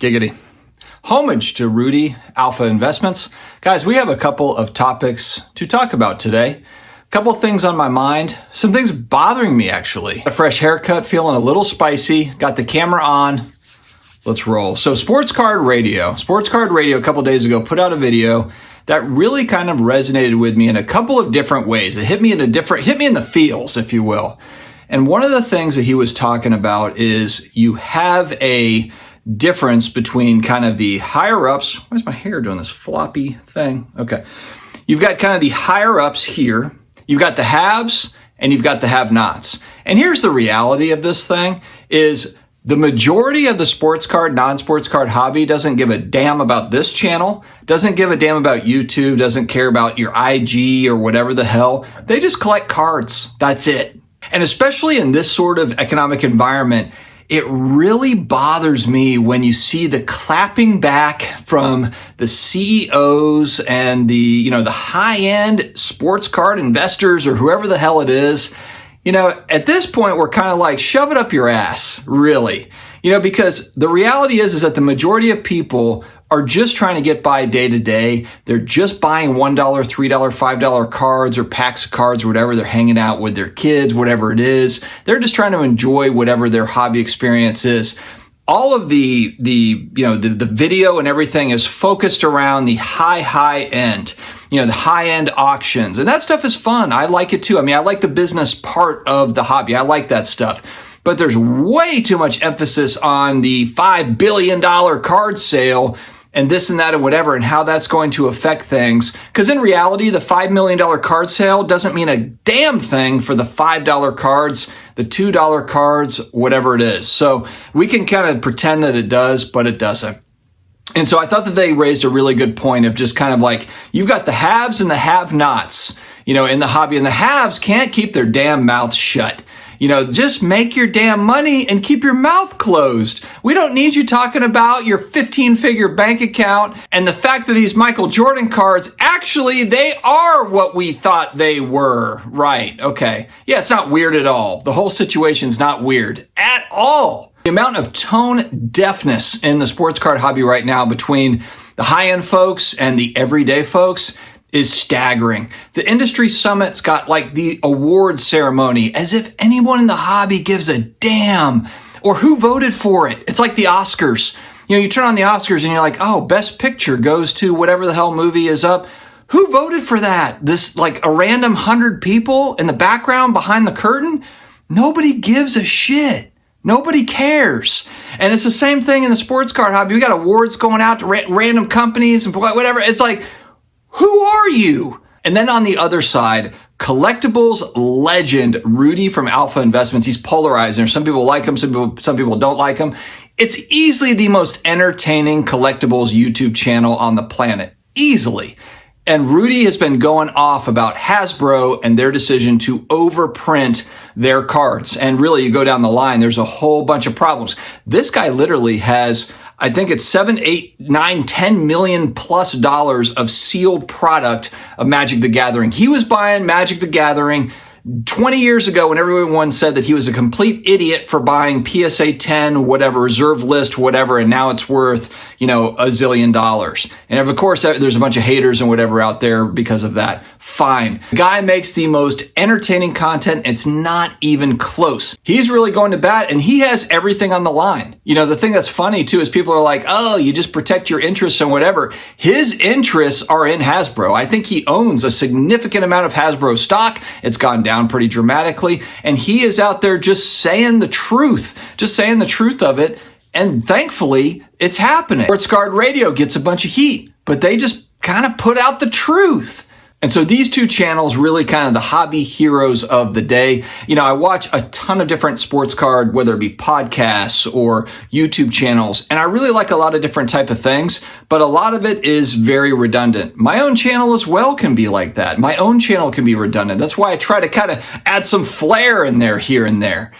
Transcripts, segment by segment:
Giggity. Homage to Rudy, Alpha Investments. Guys, we have a couple of topics to talk about today. A couple of things on my mind. Some things bothering me, actually. A fresh haircut, feeling a little spicy. Got the camera on. Let's roll. So Sports Card Radio a couple days ago put out a video that really kind of resonated with me in a couple of different ways. It hit me in the feels, if you will. And one of the things that he was talking about is you have a difference between kind of the higher ups. Why is my hair doing this floppy thing? Okay. You've got kind of the higher ups here. You've got the haves and you've got the have-nots. And here's the reality of this thing is the majority of the sports card, non-sports card hobby doesn't give a damn about this channel, doesn't give a damn about YouTube, doesn't care about your IG or whatever the hell. They just collect cards. That's it. And especially in this sort of economic environment, it really bothers me when you see the clapping back from the CEOs and the high-end sports card investors or whoever the hell it is. At this point, we're kind of like, shove it up your ass, really. Because the reality is that the majority of people are just trying to get by day to day. They're just buying $1, $3, $5 cards or packs of cards or whatever. They're hanging out with their kids, whatever it is. They're just trying to enjoy whatever their hobby experience is. All of the video and everything is focused around the high end, the high end auctions. And that stuff is fun. I like it too. I like the business part of the hobby. I like that stuff. But there's way too much emphasis on the $5 billion card sale and this and that and whatever, and how that's going to affect things. Because in reality, the $5 million card sale doesn't mean a damn thing for the $5 cards, the $2 cards, whatever it is. So we can kind of pretend that it does, but it doesn't. And so I thought that they raised a really good point of just kind of like, you've got the haves and the have-nots, in the hobby, and the haves can't keep their damn mouths shut. Just make your damn money and keep your mouth closed. We don't need you talking about your 15-figure bank account and the fact that these Michael Jordan cards, actually, they are what we thought they were. Right. Okay. Yeah, it's not weird at all. The whole situation's not weird at all. The amount of tone deafness in the sports card hobby right now between the high-end folks and the everyday folks is staggering. The industry summit's got like the awards ceremony as if anyone in the hobby gives a damn or who voted for it. It's like the Oscars. You turn on the Oscars and you're like, oh, best picture goes to whatever the hell movie is up. Who voted for that? This like a random 100 people in the background behind the curtain? Nobody gives a shit. Nobody cares. And it's the same thing in the sports card hobby. We got awards going out to random companies and whatever. It's like, who are you? And then on the other side, collectibles legend Rudy from Alpha Investments. He's polarizing. Some people like him. Some people don't like him. It's easily the most entertaining collectibles YouTube channel on the planet. Easily. And Rudy has been going off about Hasbro and their decision to overprint their cards. And really, you go down the line, there's a whole bunch of problems. This guy literally has, I think it's 7, 8, 9, 10 million plus dollars of sealed product of Magic the Gathering. He was buying Magic the Gathering 20 years ago when everyone said that he was a complete idiot for buying PSA 10, whatever, reserve list, whatever, and now it's worth, $1 zillion. And of course, there's a bunch of haters and whatever out there because of that. Fine. The guy makes the most entertaining content. It's not even close. He's really going to bat and he has everything on the line. The thing that's funny too is people are like, oh, you just protect your interests and whatever. His interests are in Hasbro. I think he owns a significant amount of Hasbro stock. It's gone down pretty dramatically. And he is out there just saying the truth of it. And thankfully, it's happening. Sports Card Radio gets a bunch of heat, but they just kind of put out the truth. And so these two channels really kind of the hobby heroes of the day. I watch a ton of different sports card, whether it be podcasts or YouTube channels, and I really like a lot of different type of things, but a lot of it is very redundant. My own channel as well can be like that. My own channel can be redundant. That's why I try to kind of add some flair in there, here and there.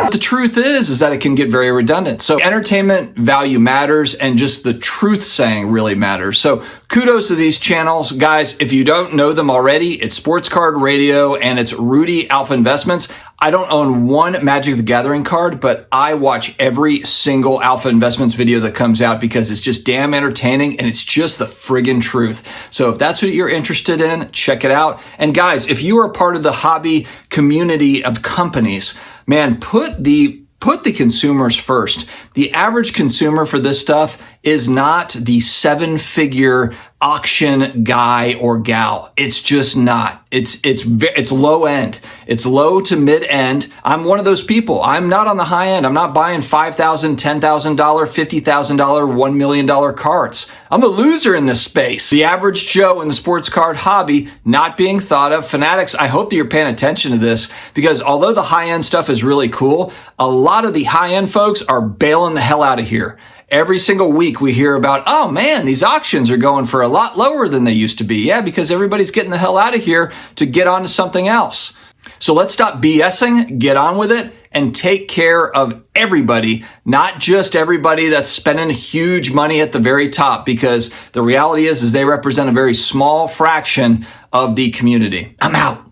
But the truth is that it can get very redundant. So entertainment value matters and just the truth saying really matters. So kudos to these channels. Guys, if you don't know them already, it's Sports Card Radio and it's Rudy Alpha Investments. I don't own one Magic the Gathering card, but I watch every single Alpha Investments video that comes out because it's just damn entertaining and it's just the friggin' truth. So if that's what you're interested in, check it out. And guys, if you are part of the hobby community of companies, man, put the consumers first. The average consumer for this stuff is not the 7-figure auction guy or gal. It's just not. It's low end. It's low to mid end. I'm one of those people. I'm not on the high end. I'm not buying $5,000, $10,000, $50,000, $1 million cards. I'm a loser in this space. The average Joe in the sports card hobby not being thought of. Fanatics, I hope that you're paying attention to this because although the high end stuff is really cool, a lot of the high end folks are bailing the hell out of here. Every single week we hear about, oh man, these auctions are going for a lot lower than they used to be. Yeah, because everybody's getting the hell out of here to get on to something else. So let's stop BSing, get on with it, and take care of everybody, not just everybody that's spending huge money at the very top, because the reality is they represent a very small fraction of the community. I'm out.